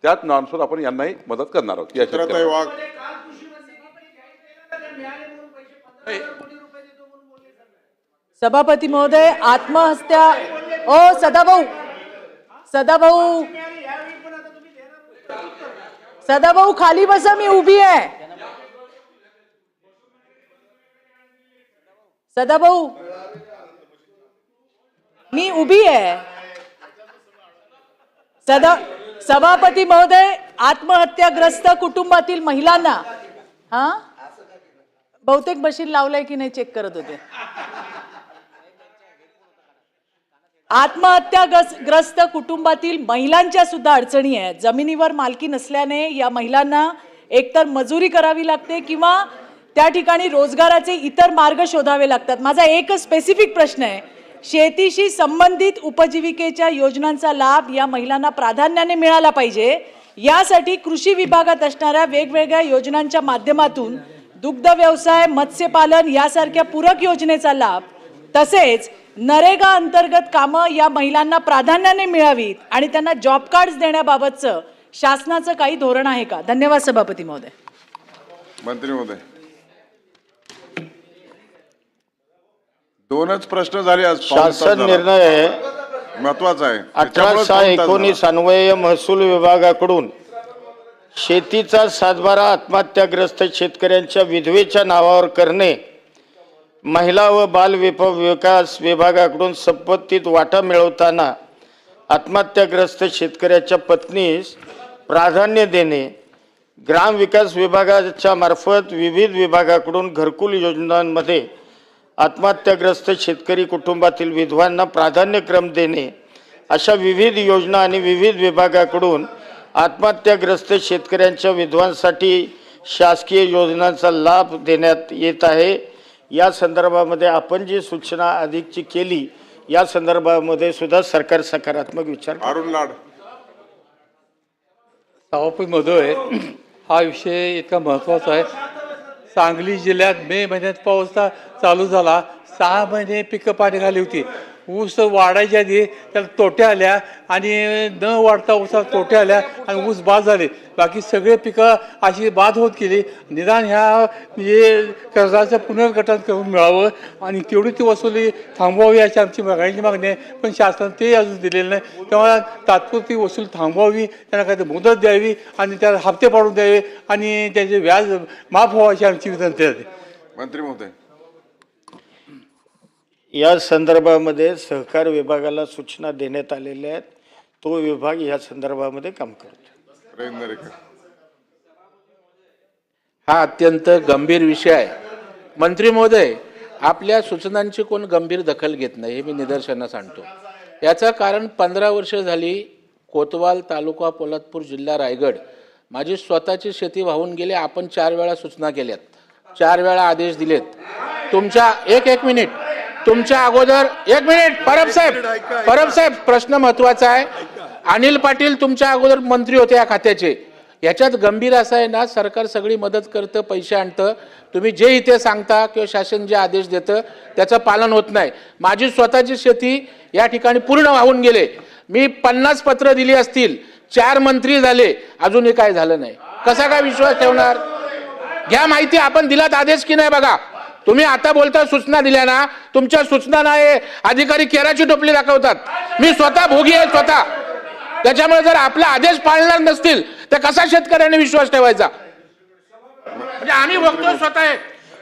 त्याच नॉर्म्सवर आपण यांनाही मदत करणार आहोत. या शेतकऱ्यांना. सभापती महोदय, आत्महत्या ओ सदाभाऊ खाली बसा, मी उभी आहे. सदाभाऊ मी उभी आहे. सभापती महोदय, आत्महत्याग्रस्त कुटुंबातील महिलांना बहुतेक मशीन लावलंय की नाही चेक करत होते. आत्महत्याग्रस्त कुटुंबातील महिलांच्या सुद्धा अडचणी आहेत. जमिनीवर मालकी नसल्याने या महिलांना एकतर मजुरी करावी लागते किंवा त्या ठिकाणी रोजगाराचे इतर मार्ग शोधावे लागतात. माझा एकच स्पेसिफिक प्रश्न आहे, शेतीशी संबंधित उपजीविकेच्या योजनांचा लाभ या महिलांना प्राधान्याने मिळाला पाहिजे. यासाठी कृषी विभागात असणाऱ्या वेगवेगळ्या योजनांच्या माध्यमातून दुग्ध व्यवसाय, मत्स्यपालन यासारख्या पूरक योजनेचा लाभ, तसेच नरेगा अंतर्गत कामं या महिलांना प्राधान्याने मिळावीत आणि त्यांना जॉब कार्ड्स देण्याबाबतचं शासनाचं काही धोरण आहे का? धन्यवाद सभापती महोदय. मंत्री महोदय, दोनच प्रश्न झाले आज. शासन निर्णय महत्वाचा आहे. 18/19 अन्वये महसूल विभागाकडून शेतीचा सातबारा आत्महत्याग्रस्त शेतकऱ्यांच्या विधवेच्या नावावर करणे, महिला व बाल विकास विभागाकडून संपत्तीत वाटा मिळवताना आत्महत्याग्रस्त शेतकऱ्याच्या पत्नीस प्राधान्य देणे, ग्रामविकास विभागाच्या मार्फत विविध विभागाकडून घरकुल योजनांमध्ये आत्महत्याग्रस्त शेतकरी कुटुंबातील विधवांना प्राधान्यक्रम देणे, अशा विविध योजना आणि विविध विभागाकडून आत्महत्याग्रस्त शेतकऱ्यांच्या विधवांसाठी शासकीय योजनांचा लाभ देण्यात येत आहे. या संदर्भामध्ये आपण जी सूचना अधिकची केली, या संदर्भामध्ये सुद्धा सरकार सकारात्मक विचार. अरुण लाड. सभापती महोदय, हा विषय इतका महत्त्वाचा आहे. सांगली जिल्ह्यात मे महिन्यात पाऊस चालू झाला, 6 महिने पिकं पाणी खाली होती. ऊस वाढायच्या आधी त्याला तोट्या आल्या आणि न वाढता ऊसात तोट्या आल्या आणि ऊस बाद झाले. बाकी सगळे पिकं अशी बाद होत गेली. निदान ह्या म्हणजे कर्जाचं पुनर्गठन करून मिळावं आणि तेवढी ती वसुली थांबवावी अशी आमची मागणी आहे. पण शासनाने ते अजून दिलेलं नाही. तेव्हा तात्पुरती वसूल थांबवावी, त्यांना काहीतरी मुदत द्यावी आणि त्याला हप्ते पाडून द्यावे आणि त्याचे व्याज माफ व्हायची आमची विनंती आहे. मंत्री महोदय, या संदर्भामध्ये सहकार विभागाला सूचना देण्यात आलेल्या आहेत. तो विभाग या संदर्भामध्ये काम करतो. हा अत्यंत गंभीर विषय आहे. मंत्री महोदय, आपल्या सूचनांची कोण गंभीर दखल घेत नाही हे मी निदर्शनास आणतो. याचं कारण 15 वर्ष झाली कोतवाल तालुका पोलादपूर जिल्हा रायगड माझी स्वतःची शेती वाहून गेली. आपण 4 वेळा सूचना केल्यात, 4 वेळा आदेश दिलेत. तुमच्या एक मिनिट, तुमच्या अगोदर एक मिनिट. परब साहेब, प्रश्न महत्वाचा आहे. अनिल पाटील तुमच्या अगोदर मंत्री होते या खात्याचे. याच्यात गंभीर असं आहे ना, सरकार सगळी मदत करतं, पैसे आणतं, तुम्ही जे इथे सांगता किंवा शासन जे आदेश देतं त्याचं पालन होत नाही. माझी स्वतःची शेती या ठिकाणी पूर्ण वाहून गेले. मी 50 पत्र दिली असतील, 4 मंत्री झाले, अजूनही काय झालं नाही. कसा काय विश्वास ठेवणार? घ्या माहिती, आपण दिलात आदेश की नाही बघा. तुम्ही आता बोलता सूचना दिल्या ना, तुमच्या सूचना नाही अधिकारी केराची टोपली दाखवतात. मी स्वतः भोगी आहे स्वतः. त्याच्यामुळे जर आपले आदेश पाळणार नसतील तर कसा शेतकऱ्याने विश्वास ठेवायचा? म्हणजे आम्ही बघतो स्वतः.